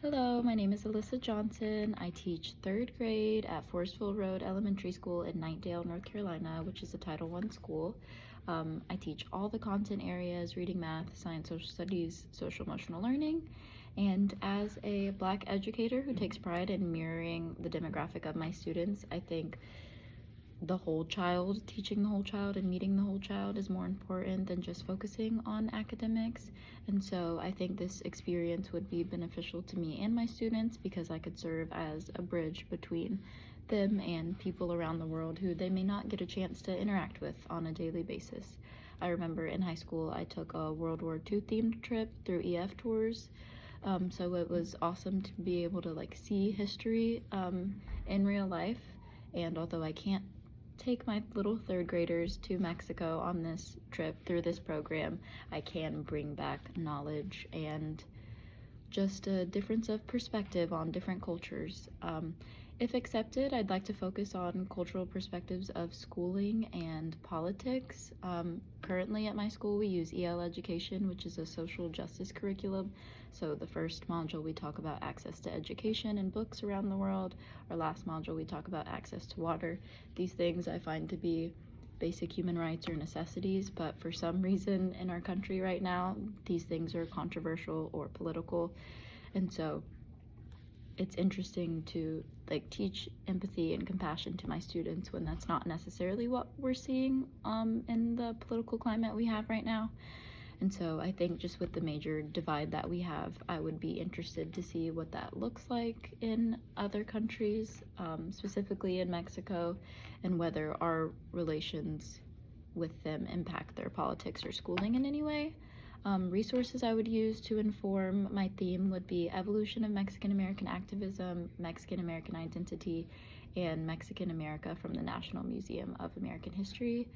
Hello, my name is Alyssa Johnson. I teach third grade at Forestville Road Elementary School in Knightdale, North Carolina, which is a Title I school. I teach all the content areas: reading, math, science, social studies, social emotional learning. And as a Black educator who takes pride in mirroring the demographic of my students, I think the whole child, teaching the whole child and meeting the whole child is more important than just focusing on academics. And so I think this experience would be beneficial to me and my students because I could serve as a bridge between them and people around the world who they may not get a chance to interact with on a daily basis. I remember in high school I took a World War II themed trip through EF tours. So it was awesome to be able to see history in real life. And although I can't take my little third graders to Mexico on this trip through this program, I can bring back knowledge and just a difference of perspective on different cultures. If accepted, I'd like to focus on cultural perspectives of schooling and politics. Currently at my school, we use EL Education, which is a social justice curriculum. So the first module, we talk about access to education and books around the world. Our last module, we talk about access to water. These things I find to be basic human rights or necessities, but for some reason in our country right now, these things are controversial or political. And so it's interesting to teach empathy and compassion to my students when that's not necessarily what we're seeing in the political climate we have right now. And so I think just with the major divide that we have, I would be interested to see what that looks like in other countries, specifically in Mexico, and whether our relations with them impact their politics or schooling in any way. Resources I would use to inform my theme would be evolution of Mexican American activism, Mexican American identity, and Mexican America from the National Museum of American History.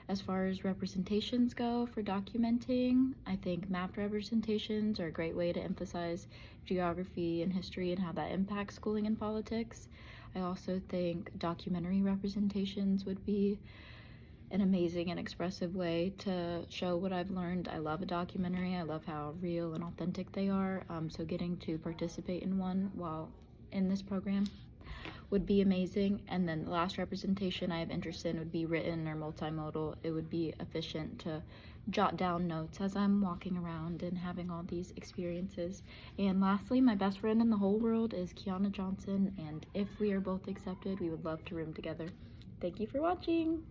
As far as representations go for documenting, I think mapped representations are a great way to emphasize geography and history and how that impacts schooling and politics. I also think documentary representations would be an amazing and expressive way to show what I've learned. I love a documentary. I love how real and authentic they are. So getting to participate in one while in this program would be amazing. And then the last representation I have interest in would be written or multimodal. It would be efficient to jot down notes as I'm walking around and having all these experiences. And lastly, my best friend in the whole world is Kiana Johnson, and if we are both accepted, we would love to room together. Thank you for watching.